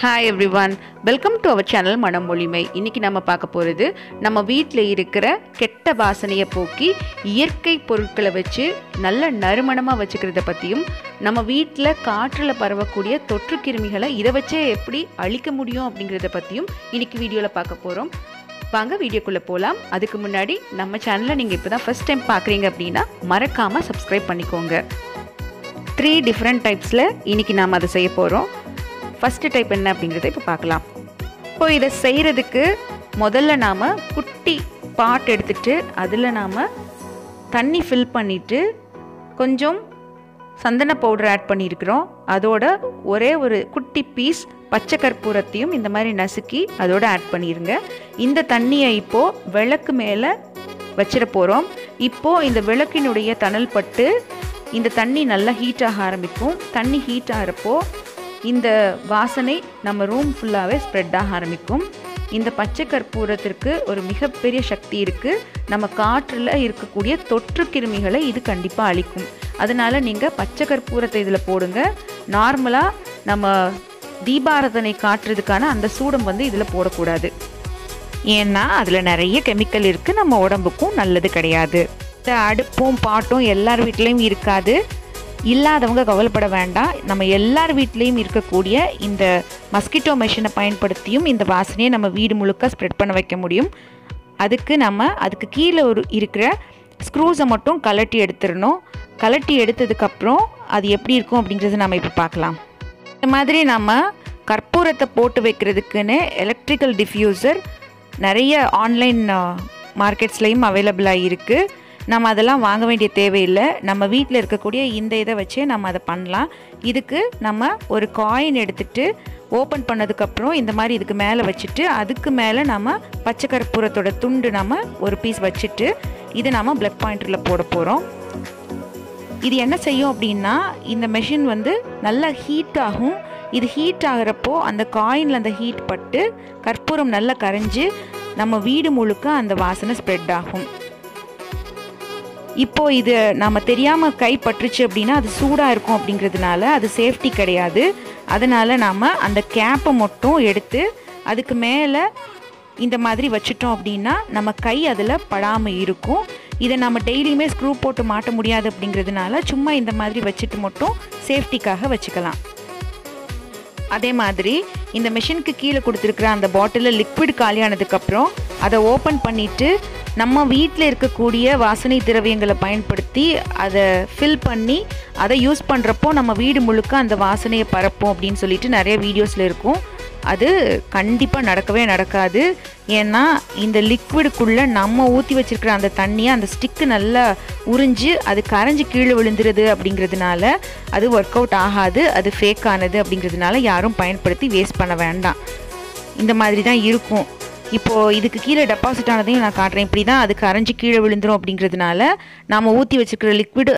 Hi everyone, welcome to our channel Manam Mozhi. இன்னைக்கு நம்ம பார்க்க போறது நம்ம வீட்ல இருக்கிற கெட்ட வாசனையை போக்கி இயற்கை பொருட்களை வச்சு நல்ல நறுமணமா வச்சுக்கிறத பத்தியும் நம்ம வீட்ல காற்றுல பரவக்கூடிய தொற்று கிருமிகளை இத வச்சே எப்படி அழிக்க முடியும் அப்படிங்கறத பத்தியும் இன்னைக்கு வீடியோல பார்க்க போறோம். வாங்க வீடியோக்குள்ள போலாம். அதுக்கு முன்னாடி நம்ம சேனலை நீங்க இப்பதான் ஃபர்ஸ்ட் டைம் பார்க்கறீங்க அப்படினா மறக்காம Subscribe பண்ணிக்கோங்க. 3 different typesல இன்னைக்கு நாம அதை செய்ய போறோம். First type என்ன அப்படிங்கறதை இப்ப பார்க்கலாம். இப்போ இத செய்யிறதுக்கு முதல்ல நாம குட்டி பாட் எடுத்துட்டு அதுல நாம தண்ணி ஃபில் பண்ணிட்டு கொஞ்சம் சந்தன பவுடர் ஆட் பண்ணியிருக்கிறோம். அதோட ஒரே ஒரு குட்டி பீஸ் பச்சை கற்பூரத்தையும் இந்த மாதிரி நசுக்கி அதோட ஆட் பண்ணிருங்க. இந்த தண்ணியை இப்போ விளக்கு மேல வச்சிர போறோம். இப்போ இந்த விளக்கினுடைய தணல் பட்டு இந்த தண்ணி நல்லா ஹீட் ஆக ஆரம்பிக்கும். தண்ணி ஹீட் ஆகிறப்போ இந்த வாசனை நம்ம ரூம் ஃபுல்லாவே ஸ்ப்ரெட் ஆக ஆரம்பிக்கும். இந்த பச்சை கற்பூரத்திற்கு ஒரு மிகப்பெரிய சக்தி இருக்கு. நம்ம காற்றுல இருக்கக்கூடிய தொற்று கிருமிகளை இது கண்டிப்பா அழிக்கும். அதனால நீங்க பச்சை கற்பூரத்தை இதுல போடுங்க. நார்மலா நம்ம தீபாராதனை காட்டுறதுக்கான அந்த சூடம் இதுல போடக்கூடாது. ஏன்னா அதுல நிறைய கெமிக்கல் இருக்கு. நம்ம உடம்புக்கும் நல்லது கிடையாது. இந்த அடுப்பும் பாட்டும் எல்லார் வீட்லயும் இருக்காது. இல்லாதவங்க கவலைப்பட வேண்டாம். நம்ம எல்லார் வீட்லயும் இருக்கக்கூடிய இந்த மஸ்கிட்டோ மெஷினை பயன்படுத்தியும் இந்த வாசனையை நம்ம வீடு முழுக்க ஸ்ப்ரெட் பண்ண வைக்க முடியும். அதுக்கு கீழே இருக்கிற ஸ்க்ரூஸை மட்டும் கலட்டி எடுத்துடணும். கலட்டி எடுத்ததுக்கப்புறம் அது எப்படி இருக்கும் அப்படிங்கிறத நம்ம இப்போ பார்க்கலாம். இந்த மாதிரி நம்ம கற்பூரத்தை போட்டு வைக்கிறதுக்குன்னு எலக்ட்ரிக்கல் டிஃப்யூசர் நிறைய ஆன்லைன் மார்க்கெட்ஸ்லையும் அவைலபிளாக இருக்குது. நம்ம அதெல்லாம் வாங்க வேண்டிய தேவையில்லை. நம்ம வீட்டில் இருக்கக்கூடிய இந்த இதை வச்சு நம்ம அதை பண்ணலாம். இதுக்கு நம்ம ஒரு காயின் எடுத்துட்டு ஓப்பன் பண்ணதுக்கப்புறம் இந்த மாதிரி இதுக்கு மேலே வச்சுட்டு அதுக்கு மேலே நம்ம பச்சை கற்பூரத்தோட துண்டு நம்ம ஒரு பீஸ் வச்சுட்டு இதை நம்ம பிளக் பாயிண்டரில் போட போகிறோம். இது என்ன செய்யும் அப்படின்னா இந்த மெஷின் நல்லா ஹீட் ஆகும். இது ஹீட் ஆகிறப்போ அந்த காயினில் அந்த ஹீட் பட்டு கற்பூரம் நல்லா கரைஞ்சி நம்ம வீடு முழுக்க அந்த வாசனை ஸ்ப்ரெட் ஆகும். இப்போ இது நம்ம தெரியாம கை பற்றுச்சு அப்படின்னா அது சூடா இருக்கும் அப்படிங்கிறதுனால அது சேஃப்டி கிடையாது. அதனால நாம அந்த கேப்பை மட்டும் எடுத்து அதுக்கு மேலே இந்த மாதிரி வச்சுட்டோம் அப்படின்னா நம்ம கை அதில் படாமல் இருக்கும். இதை நம்ம டெய்லியுமே ஸ்க்ரூ போட்டு மாட்ட முடியாது அப்படிங்கிறதுனால சும்மா இந்த மாதிரி வச்சுட்டு மட்டும் சேஃப்டிக்காக வச்சுக்கலாம். அதே மாதிரி இந்த மெஷினுக்கு கீழே கொடுத்துருக்குற அந்த பாட்டிலில் லிக்விட் காலியானதுக்கப்புறம் அதை ஓப்பன் பண்ணிவிட்டு நம்ம வீட்டில் இருக்கக்கூடிய வாசனை திரவியங்களை பயன்படுத்தி அதை ஃபில் பண்ணி அதை யூஸ் பண்ணுறப்போ நம்ம வீடு முழுக்க அந்த வாசனையை பரப்போம் அப்படின்னு சொல்லிட்டு நிறைய வீடியோஸில் இருக்கும். அது கண்டிப்பாக நடக்கவே நடக்காது. ஏன்னா இந்த லிக்விடுக்குள்ளே நம்ம ஊற்றி வச்சுருக்கிற அந்த தண்ணியை அந்த ஸ்டிக்கு நல்லா உறிஞ்சு அது கரைஞ்சி கீழே விழுந்துருது அப்படிங்கிறதுனால அது ஒர்க் அவுட் ஆகாது. அது ஃபேக் ஆனது அப்படிங்கிறதுனால யாரும் பயன்படுத்தி வேஸ்ட் பண்ண வேண்டாம். இந்த மாதிரி தான் இருக்கும். இப்போது இதுக்கு கீழே டெபாசிட் ஆனதையும் நான் காட்டுறேன். இப்படி தான் அது கரைஞ்சி கீழே விழுந்துடும் அப்படிங்கிறதுனால நாம் ஊற்றி வச்சுருக்கிற லிக்விடு